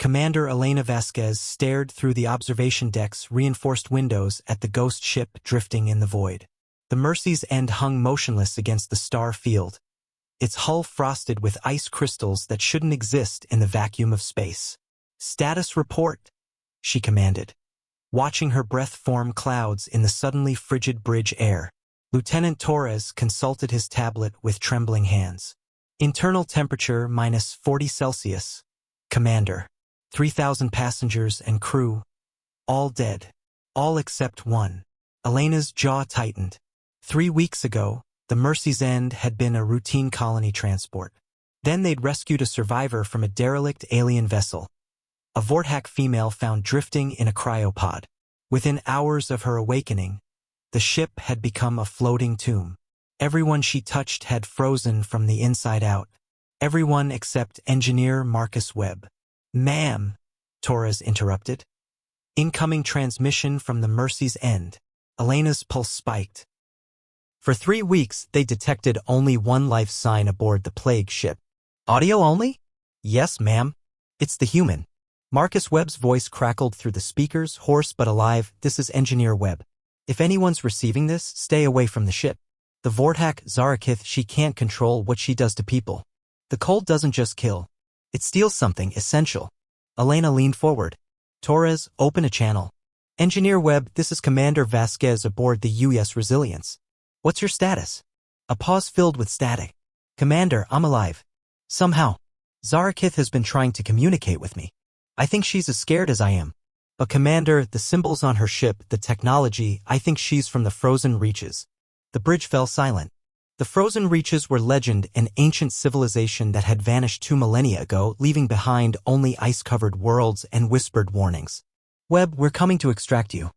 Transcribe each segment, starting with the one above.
Commander Elena Vasquez stared through the observation deck's reinforced windows at the ghost ship drifting in the void. The Mercy's End hung motionless against the star field, its hull frosted with ice crystals that shouldn't exist in the vacuum of space. "Status report," she commanded, watching her breath form clouds in the suddenly frigid bridge air. Lieutenant Torres consulted his tablet with trembling hands. "Internal temperature minus 40 Celsius. Commander. 3,000 passengers and crew. All dead. All except one." Elena's jaw tightened. 3 weeks ago, the Mercy's End had been a routine colony transport. Then they'd rescued a survivor from a derelict alien vessel, a Vortak female found drifting in a cryopod. Within hours of her awakening, the ship had become a floating tomb. Everyone she touched had frozen from the inside out. Everyone except Engineer Marcus Webb. "Ma'am," Torres interrupted. "Incoming transmission from the Mercy's End." Elena's pulse spiked. For 3 weeks, they detected only one life sign aboard the plague ship. "Audio only?" "Yes, ma'am. It's the human." Marcus Webb's voice crackled through the speakers, hoarse but alive. "This is Engineer Webb. If anyone's receiving this, stay away from the ship. The Vortak Zarakith, she can't control what she does to people. The cold doesn't just kill. It steals something essential." Elena leaned forward. "Torres, open a channel." "Engineer Webb, this is Commander Vasquez aboard the US Resilience. What's your status?" A pause filled with static. "Commander, I'm alive. Somehow. Zarakith has been trying to communicate with me. I think she's as scared as I am. But Commander, the symbols on her ship, the technology, I think she's from the frozen reaches." The bridge fell silent. The frozen reaches were legend, an ancient civilization that had vanished 2 millennia ago, leaving behind only ice-covered worlds and whispered warnings. "Webb, we're coming to extract you."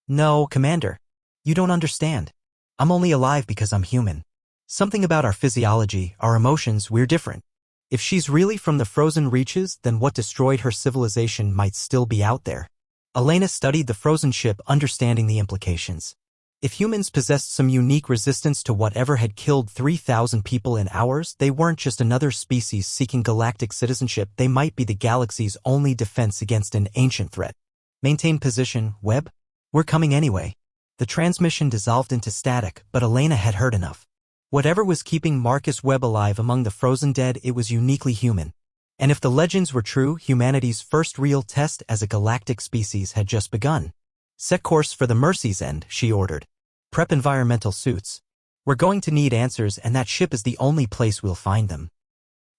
"No, Commander. You don't understand. I'm only alive because I'm human. Something about our physiology, our emotions, we're different. If she's really from the frozen reaches, then what destroyed her civilization might still be out there." Elena studied the frozen ship, understanding the implications. If humans possessed some unique resistance to whatever had killed 3,000 people in hours, they weren't just another species seeking galactic citizenship, they might be the galaxy's only defense against an ancient threat. "Maintain position, Webb. We're coming anyway." The transmission dissolved into static, but Elena had heard enough. Whatever was keeping Marcus Webb alive among the frozen dead, it was uniquely human. And if the legends were true, humanity's first real test as a galactic species had just begun. "Set course for the Mercy's End," she ordered. "Prep environmental suits. We're going to need answers, and that ship is the only place we'll find them."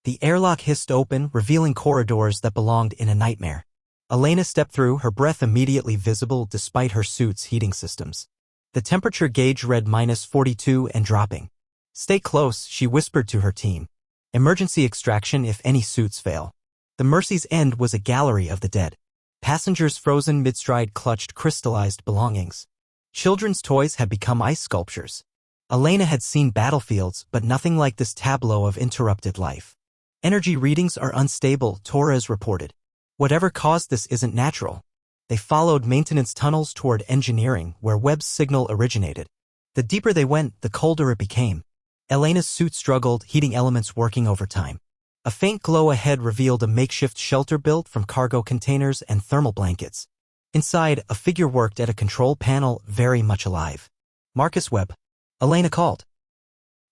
The airlock hissed open, revealing corridors that belonged in a nightmare. Elena stepped through, her breath immediately visible despite her suit's heating systems. The temperature gauge read -42 and dropping. "Stay close," she whispered to her team. "Emergency extraction if any suits fail." The Mercy's End was a gallery of the dead. Passengers frozen mid-stride clutched crystallized belongings. Children's toys had become ice sculptures. Elena had seen battlefields, but nothing like this tableau of interrupted life. "Energy readings are unstable," Torres reported. "Whatever caused this isn't natural." They followed maintenance tunnels toward engineering, where Webb's signal originated. The deeper they went, the colder it became. Elena's suit struggled, heating elements working overtime. A faint glow ahead revealed a makeshift shelter built from cargo containers and thermal blankets. Inside, a figure worked at a control panel, very much alive. "Marcus Webb," Elena called.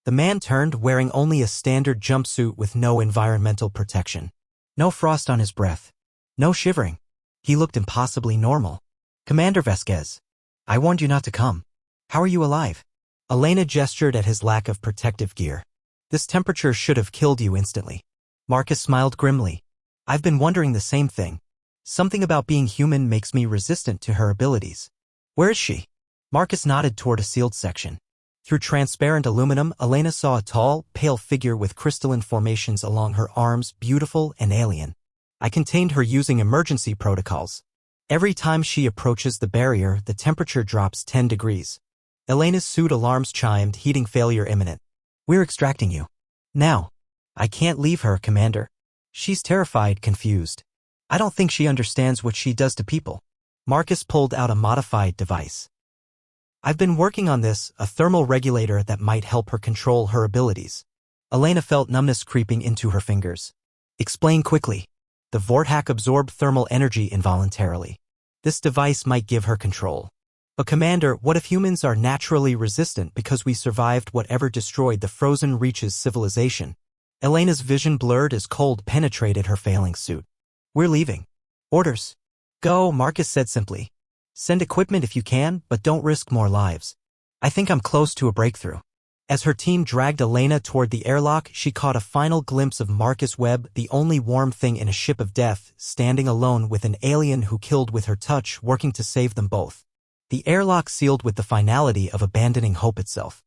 The man turned, wearing only a standard jumpsuit with no environmental protection. No frost on his breath. No shivering. He looked impossibly normal. "Commander Vasquez, I warned you not to come. How are you alive?" Elena gestured at his lack of protective gear. "This temperature should have killed you instantly." Marcus smiled grimly. "I've been wondering the same thing. Something about being human makes me resistant to her abilities." "Where is she?" Marcus nodded toward a sealed section. Through transparent aluminum, Elena saw a tall, pale figure with crystalline formations along her arms, beautiful and alien. "I contained her using emergency protocols. Every time she approaches the barrier, the temperature drops 10 degrees. Elena's suit alarms chimed, heating failure imminent. "We're extracting you. Now." "I can't leave her, Commander." "She's terrified, confused. I don't think she understands what she does to people." Marcus pulled out a modified device. "I've been working on this, a thermal regulator that might help her control her abilities." Elena felt numbness creeping into her fingers. "Explain quickly." The Vortac absorbed thermal energy involuntarily. This device might give her control. But Commander, what if humans are naturally resistant because we survived whatever destroyed the frozen reaches civilization? Elena's vision blurred as cold penetrated her failing suit. We're leaving. Orders. Go, Marcus said simply. Send equipment if you can, but don't risk more lives. I think I'm close to a breakthrough. As her team dragged Elena toward the airlock, she caught a final glimpse of Marcus Webb, the only warm thing in a ship of death, standing alone with an alien who killed with her touch, working to save them both. The airlock sealed with the finality of abandoning hope itself.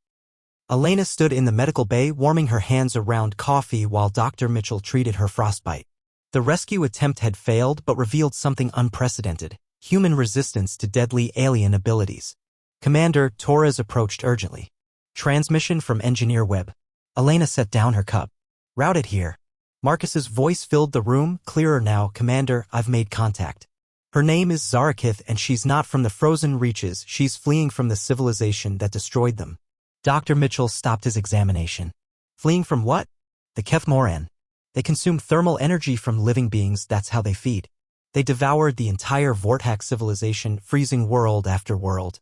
Elena stood in the medical bay, warming her hands around coffee while Dr. Mitchell treated her frostbite. The rescue attempt had failed but revealed something unprecedented: human resistance to deadly alien abilities. Commander, Torres approached urgently. Transmission from Engineer Webb. Elena set down her cup. Routed here. Marcus's voice filled the room, clearer now. Commander, I've made contact. Her name is Zarakith and she's not from the frozen reaches, she's fleeing from the civilization that destroyed them. Dr. Mitchell stopped his examination. Fleeing from what? The Kethmoran. They consume thermal energy from living beings, that's how they feed. They devoured the entire Vortac civilization, freezing world after world.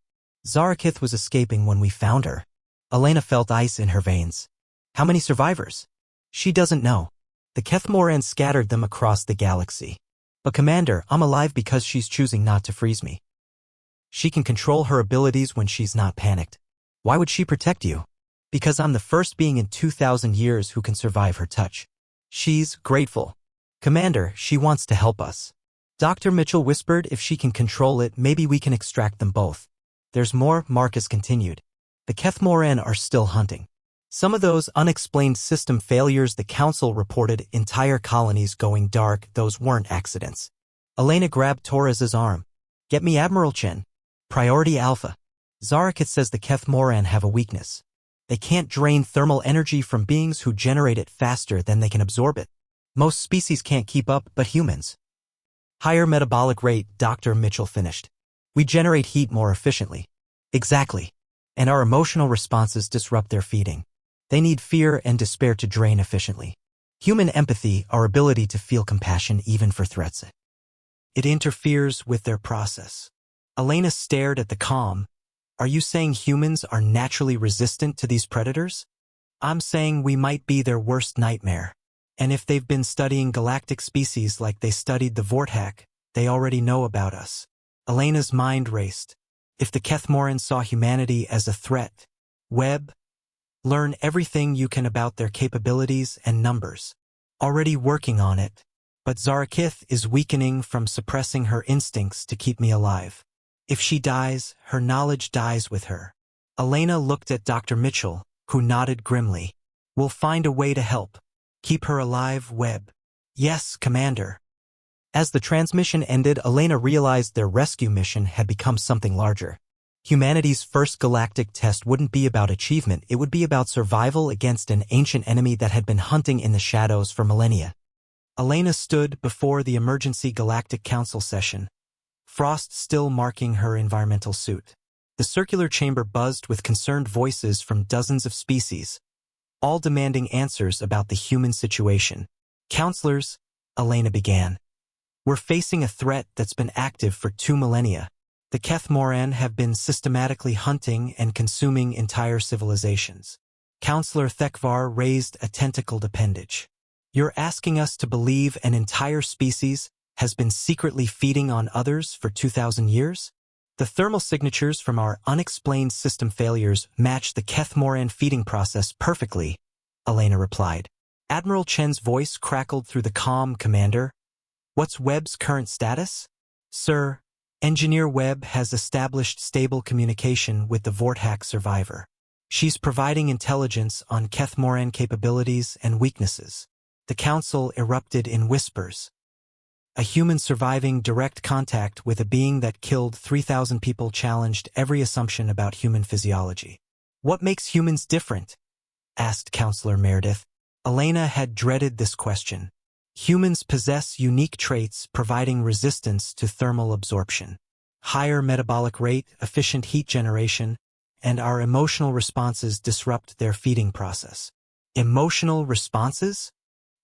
Zarakith was escaping when we found her. Elena felt ice in her veins. How many survivors? She doesn't know. The Kethmoran scattered them across the galaxy. But Commander, I'm alive because she's choosing not to freeze me. She can control her abilities when she's not panicked. Why would she protect you? Because I'm the first being in 2,000 years who can survive her touch. She's grateful. Commander, she wants to help us. Dr. Mitchell whispered, if she can control it, maybe we can extract them both. There's more, Marcus continued. The Kethmoran are still hunting. Some of those unexplained system failures the Council reported, entire colonies going dark, those weren't accidents. Elena grabbed Torres's arm. Get me Admiral Chen. Priority Alpha. Zarakith says the Kethmoran have a weakness. They can't drain thermal energy from beings who generate it faster than they can absorb it. Most species can't keep up, but humans. Higher metabolic rate, Dr. Mitchell finished. We generate heat more efficiently. Exactly. And our emotional responses disrupt their feeding. They need fear and despair to drain efficiently. Human empathy, our ability to feel compassion even for threats. It interferes with their process. Elena stared at the calm. Are you saying humans are naturally resistant to these predators? I'm saying we might be their worst nightmare. And if they've been studying galactic species like they studied the Vortac, they already know about us. Elena's mind raced. If the Kethmoran saw humanity as a threat, Webb, learn everything you can about their capabilities and numbers. Already working on it. But Zarakith is weakening from suppressing her instincts to keep me alive. If she dies, her knowledge dies with her. Elena looked at Dr. Mitchell, who nodded grimly. We'll find a way to help. Keep her alive, Webb. Yes, Commander. As the transmission ended, Elena realized their rescue mission had become something larger. Humanity's first galactic test wouldn't be about achievement, it would be about survival against an ancient enemy that had been hunting in the shadows for millennia. Elena stood before the emergency Galactic Council session, frost still marking her environmental suit. The circular chamber buzzed with concerned voices from dozens of species, all demanding answers about the human situation. Counselors, Elena began. We're facing a threat that's been active for 2 millennia. The Kethmoran have been systematically hunting and consuming entire civilizations. Counselor Thekvar raised a tentacled appendage. You're asking us to believe an entire species has been secretly feeding on others for 2,000 years? The thermal signatures from our unexplained system failures match the Kethmoran feeding process perfectly, Elena replied. Admiral Chen's voice crackled through the calm. Commander, what's Webb's current status? Sir, Engineer Webb has established stable communication with the Vortac survivor. She's providing intelligence on Kethmoran capabilities and weaknesses. The Council erupted in whispers. A human surviving direct contact with a being that killed 3,000 people challenged every assumption about human physiology. What makes humans different? Asked Counselor Meredith. Elena had dreaded this question. Humans possess unique traits providing resistance to thermal absorption, higher metabolic rate, efficient heat generation, and our emotional responses disrupt their feeding process. Emotional responses?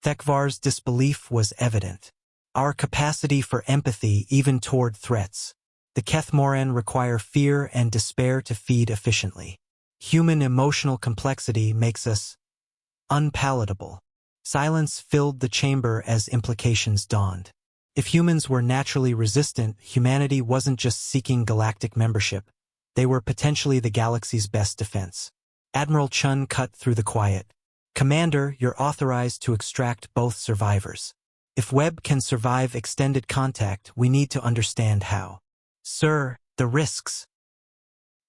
Thekvar's disbelief was evident. our capacity for empathy even toward threats. The Kethmoran require fear and despair to feed efficiently. Human emotional complexity makes us unpalatable. Silence filled the chamber as implications dawned. If humans were naturally resistant, humanity wasn't just seeking galactic membership. They were potentially the galaxy's best defense. Admiral Chun cut through the quiet. Commander, you're authorized to extract both survivors. If Webb can survive extended contact, we need to understand how. Sir, the risks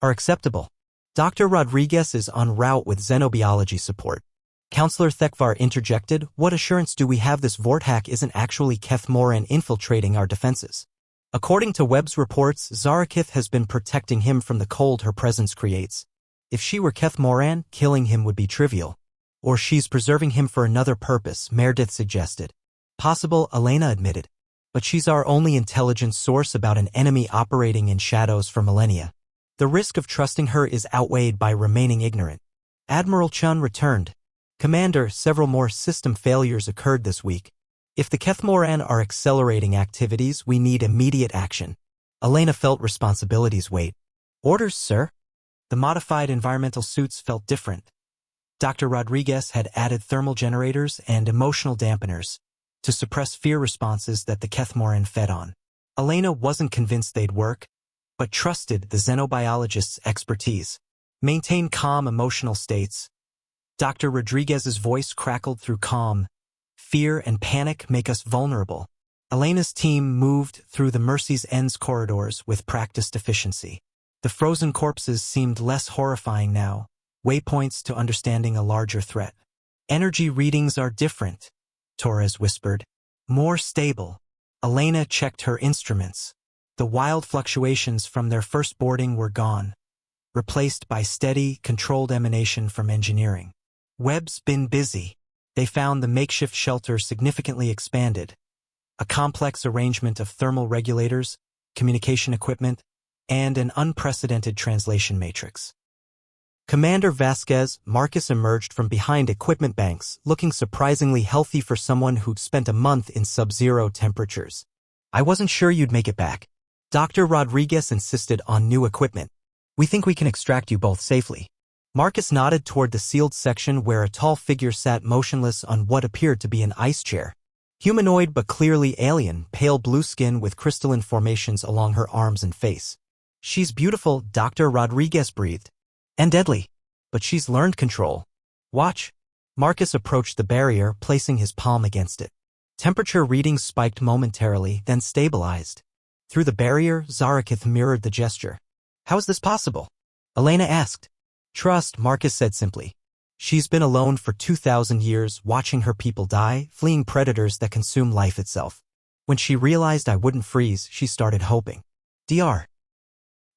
are acceptable. Dr. Rodriguez is en route with xenobiology support. Counselor Thekvar interjected, what assurance do we have this Vortak isn't actually Kethmoran infiltrating our defenses? According to Webb's reports, Zarakith has been protecting him from the cold her presence creates. If she were Kethmoran, killing him would be trivial. Or she's preserving him for another purpose, Meredith suggested. Possible, Elena admitted. But she's our only intelligence source about an enemy operating in shadows for millennia. The risk of trusting her is outweighed by remaining ignorant. Admiral Chun returned. Commander, several more system failures occurred this week. If the Kethmoran are accelerating activities, we need immediate action. Elena felt responsibility's weight. Orders, sir? The modified environmental suits felt different. Dr. Rodriguez had added thermal generators and emotional dampeners to suppress fear responses that the Kethmoran fed on. Elena wasn't convinced they'd work, but trusted the xenobiologist's expertise. Maintain calm emotional states. Dr. Rodriguez's voice crackled through calm. Fear and panic make us vulnerable. Elena's team moved through the Mercy's End's corridors with practiced efficiency. The frozen corpses seemed less horrifying now, waypoints to understanding a larger threat. Energy readings are different, Torres whispered. More stable. Elena checked her instruments. The wild fluctuations from their first boarding were gone, replaced by steady, controlled emanation from engineering. Webb's been busy. They found the makeshift shelter significantly expanded. A complex arrangement of thermal regulators, communication equipment, and an unprecedented translation matrix. Commander Vasquez, Marcus emerged from behind equipment banks, looking surprisingly healthy for someone who'd spent a month in sub-zero temperatures. I wasn't sure you'd make it back. Dr. Rodriguez insisted on new equipment. We think we can extract you both safely. Marcus nodded toward the sealed section where a tall figure sat motionless on what appeared to be an ice chair. Humanoid but clearly alien, pale blue skin with crystalline formations along her arms and face. She's beautiful, Dr. Rodriguez breathed. And deadly. But she's learned control. Watch. Marcus approached the barrier, placing his palm against it. Temperature readings spiked momentarily, then stabilized. Through the barrier, Zarakith mirrored the gesture. How is this possible? Elena asked. Trust, Marcus said simply. She's been alone for 2,000 years, watching her people die, fleeing predators that consume life itself. When she realized I wouldn't freeze, she started hoping. Dr.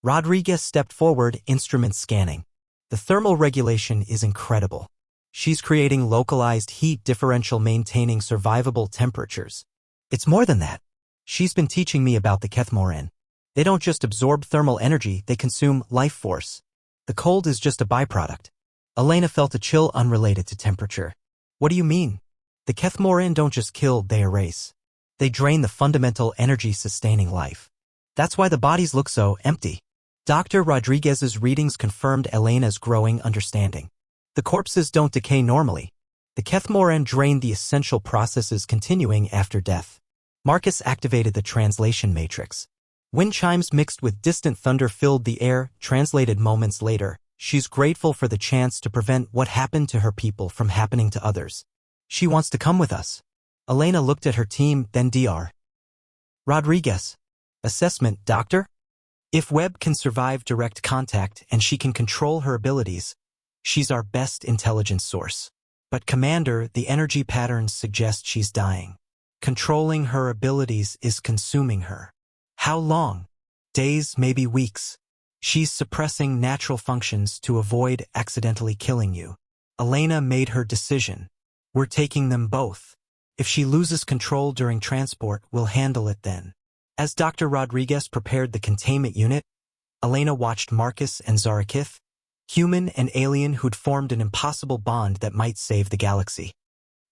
Rodriguez stepped forward, instruments scanning. The thermal regulation is incredible. She's creating localized heat differential maintaining survivable temperatures. It's more than that. She's been teaching me about the Kethmoran. They don't just absorb thermal energy, they consume life force. The cold is just a byproduct. Elena felt a chill unrelated to temperature. What do you mean? The Kethmoran don't just kill, they erase. They drain the fundamental energy sustaining life. That's why the bodies look so empty. Dr. Rodriguez's readings confirmed Elena's growing understanding. The corpses don't decay normally. The Kethmoran drain the essential processes continuing after death. Marcus activated the translation matrix. Wind chimes mixed with distant thunder filled the air, translated moments later. She's grateful for the chance to prevent what happened to her people from happening to others. She wants to come with us. Elena looked at her team, then Dr. Rodriguez. Assessment, Doctor? If Webb can survive direct contact and she can control her abilities, she's our best intelligence source. But Commander, the energy patterns suggest she's dying. Controlling her abilities is consuming her. How long? Days, maybe weeks. She's suppressing natural functions to avoid accidentally killing you. Elena made her decision. We're taking them both. If she loses control during transport, we'll handle it then. As Dr. Rodriguez prepared the containment unit, Elena watched Marcus and Zarakith, human and alien who'd formed an impossible bond that might save the galaxy.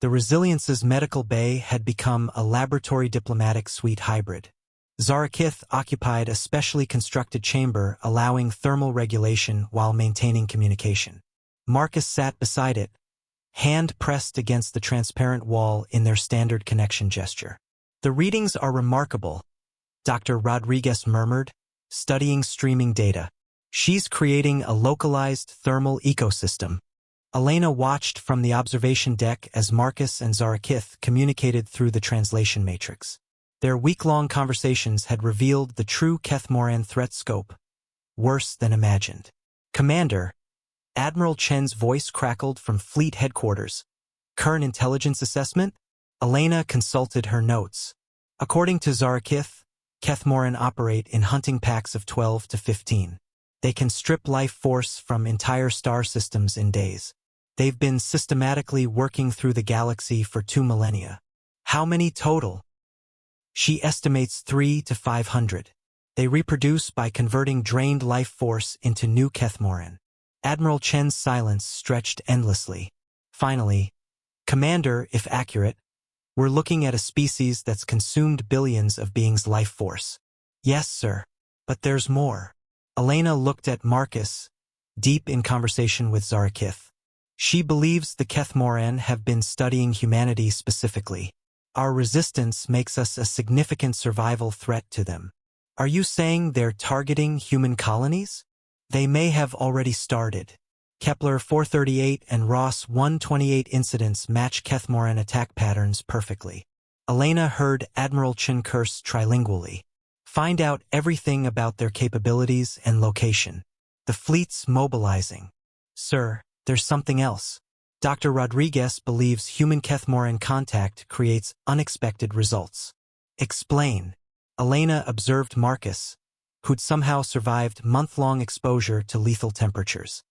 The Resilience's medical bay had become a laboratory diplomatic suite hybrid. Zarakith occupied a specially constructed chamber allowing thermal regulation while maintaining communication. Marcus sat beside it, hand pressed against the transparent wall in their standard connection gesture. "The readings are remarkable," Dr. Rodriguez murmured, studying streaming data. "She's creating a localized thermal ecosystem." Elena watched from the observation deck as Marcus and Zarakith communicated through the translation matrix. Their week-long conversations had revealed the true Kethmoran threat scope, worse than imagined. "Commander," Admiral Chen's voice crackled from fleet headquarters. "Current intelligence assessment?" Elena consulted her notes. According to Zarakith, Kethmoran operate in hunting packs of 12 to 15. They can strip life force from entire star systems in days. They've been systematically working through the galaxy for 2 millennia. "How many total?" "She estimates 3 to 500. They reproduce by converting drained life force into new Kethmoran." Admiral Chen's silence stretched endlessly. Finally, "Commander, if accurate, we're looking at a species that's consumed billions of beings' life force." "Yes, sir. But there's more." Elena looked at Marcus, deep in conversation with Zarakith. "She believes the Kethmoran have been studying humanity specifically. Our resistance makes us a significant survival threat to them." "Are you saying they're targeting human colonies?" "They may have already started. Kepler 438 and Ross 128 incidents match Kethmoran attack patterns perfectly." Elena heard Admiral Chen curse trilingually. "Find out everything about their capabilities and location. The fleet's mobilizing." "Sir, there's something else. Dr. Rodriguez believes human Kethmoran contact creates unexpected results." "Explain." Elena observed Marcus, who'd somehow survived month-long exposure to lethal temperatures.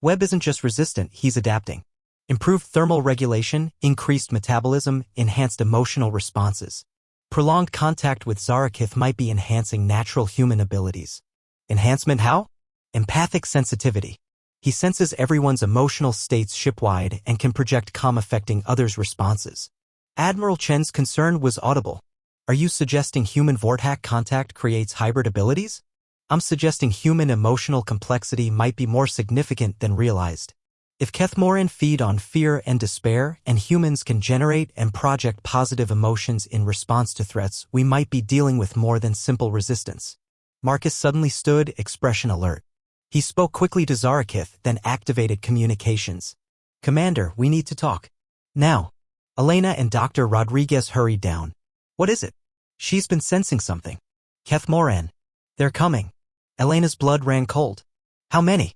"Webb isn't just resistant, he's adapting. Improved thermal regulation, increased metabolism, enhanced emotional responses. Prolonged contact with Zarakith might be enhancing natural human abilities." "Enhancement how?" "Empathic sensitivity. He senses everyone's emotional states shipwide and can project calm affecting others' responses." Admiral Chen's concern was audible. "Are you suggesting human Vortac contact creates hybrid abilities?" "I'm suggesting human emotional complexity might be more significant than realized. If Kethmoran feed on fear and despair, and humans can generate and project positive emotions in response to threats, we might be dealing with more than simple resistance." Marcus suddenly stood, expression alert. He spoke quickly to Zarakith, then activated communications. "Commander, we need to talk. Now." Elena and Dr. Rodriguez hurried down. "What is it?" "She's been sensing something." "Kethmoran. They're coming." Elena's blood ran cold. "How many?"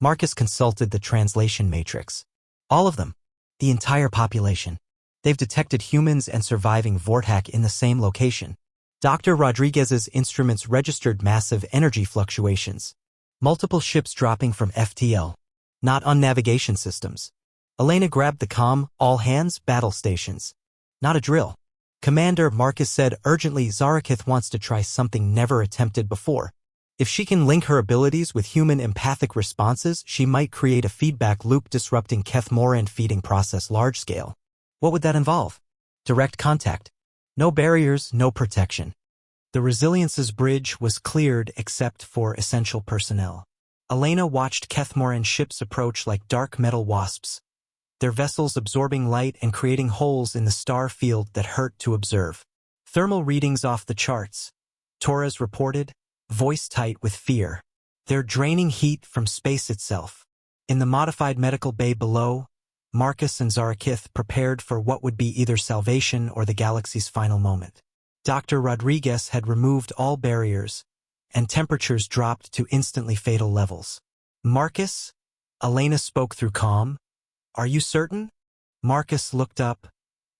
Marcus consulted the translation matrix. "All of them. The entire population. They've detected humans and surviving Vortac in the same location." Dr. Rodriguez's instruments registered massive energy fluctuations. Multiple ships dropping from FTL. Not on navigation systems. Elena grabbed the comm, "All hands, battle stations." "Not a drill." "Commander," Marcus said urgently, "Zarakith wants to try something never attempted before. If she can link her abilities with human empathic responses, she might create a feedback loop disrupting Kethmoran feeding process large-scale." "What would that involve?" "Direct contact. No barriers, no protection." The Resilience's bridge was cleared except for essential personnel. Elena watched Kethmoran ships approach like dark metal wasps, their vessels absorbing light and creating holes in the star field that hurt to observe. "Thermal readings off the charts," Torres reported, voice tight with fear. "They're draining heat from space itself." In the modified medical bay below, Marcus and Zarakith prepared for what would be either salvation or the galaxy's final moment. Dr. Rodriguez had removed all barriers, and temperatures dropped to instantly fatal levels. "Marcus?" Elena spoke through comm. "Are you certain?" Marcus looked up,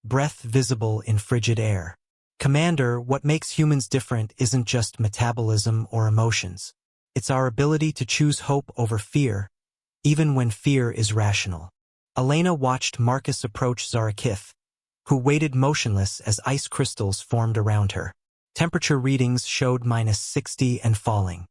breath visible in frigid air. "Commander, what makes humans different isn't just metabolism or emotions. It's our ability to choose hope over fear, even when fear is rational." Elena watched Marcus approach Zarakith, who waited motionless as ice crystals formed around her. Temperature readings showed -60 and falling.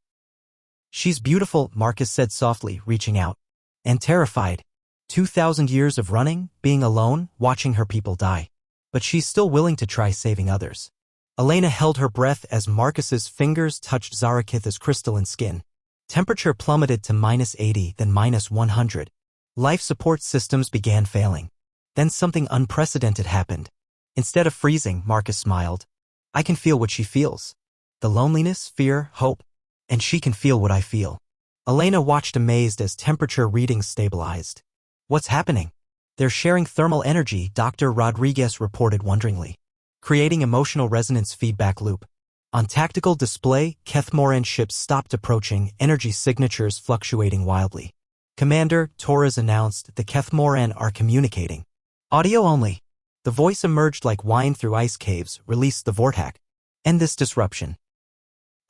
"She's beautiful," Marcus said softly, reaching out. "And terrified." 2,000 years of running, being alone, watching her people die. But she's still willing to try saving others. Elena held her breath as Marcus's fingers touched Zarakith's crystalline skin. Temperature plummeted to -80, then -100. Life support systems began failing. Then something unprecedented happened. Instead of freezing, Marcus smiled. I can feel what she feels. The loneliness, fear, hope. And she can feel what I feel. Elena watched amazed as temperature readings stabilized. What's happening? They're sharing thermal energy, Dr. Rodriguez reported wonderingly. Creating emotional resonance feedback loop. On tactical display, Kethmoran ships stopped approaching, energy signatures fluctuating wildly. Commander, Torres announced, the Kethmoran are communicating. Audio only. The voice emerged like wine through ice caves, released the vortex. End this disruption.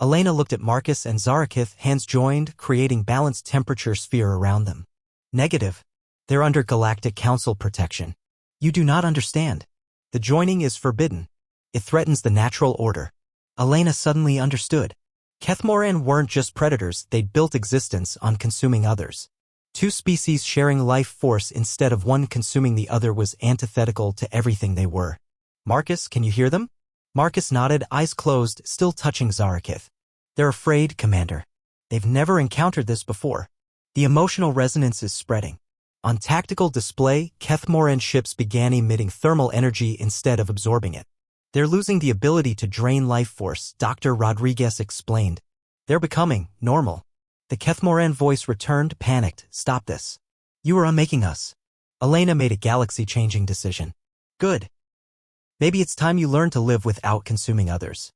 Elena looked at Marcus and Zarakith, hands joined, creating balanced temperature sphere around them. Negative. They're under Galactic Council protection. You do not understand. The joining is forbidden. It threatens the natural order. Elena suddenly understood. Kethmoran weren't just predators, they'd built existence on consuming others. Two species sharing life force instead of one consuming the other was antithetical to everything they were. Marcus, can you hear them? Marcus nodded, eyes closed, still touching Zarakith. They're afraid, Commander. They've never encountered this before. The emotional resonance is spreading. On tactical display, Kethmoran ships began emitting thermal energy instead of absorbing it. They're losing the ability to drain life force, Dr. Rodriguez explained. They're becoming normal. The Kethmoran voice returned, panicked. Stop this. You are unmaking us. Elena made a galaxy-changing decision. Good. Maybe it's time you learn to live without consuming others.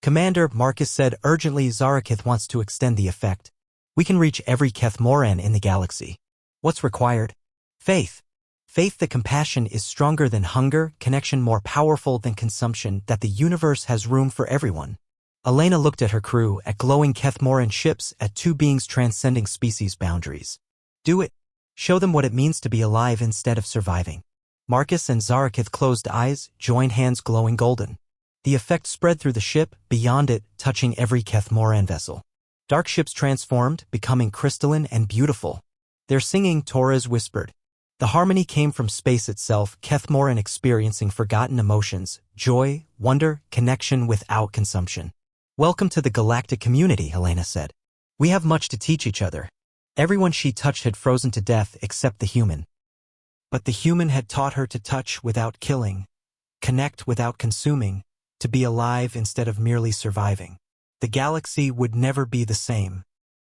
Commander, Marcus said urgently. Zarakith wants to extend the effect. We can reach every Kethmoran in the galaxy. What's required? Faith. Faith that compassion is stronger than hunger, connection more powerful than consumption, that the universe has room for everyone. Elena looked at her crew, at glowing Kethmoran ships, at two beings transcending species boundaries. Do it. Show them what it means to be alive instead of surviving. Marcus and Zarakith closed eyes, joined hands glowing golden. The effect spread through the ship, beyond it, touching every Kethmoran vessel. Dark ships transformed, becoming crystalline and beautiful. They're singing, Torres whispered. The harmony came from space itself, Kethmoran experiencing forgotten emotions, joy, wonder, connection without consumption. Welcome to the galactic community, Elena said. We have much to teach each other. Everyone she touched had frozen to death except the human. But the human had taught her to touch without killing, connect without consuming, to be alive instead of merely surviving. The galaxy would never be the same.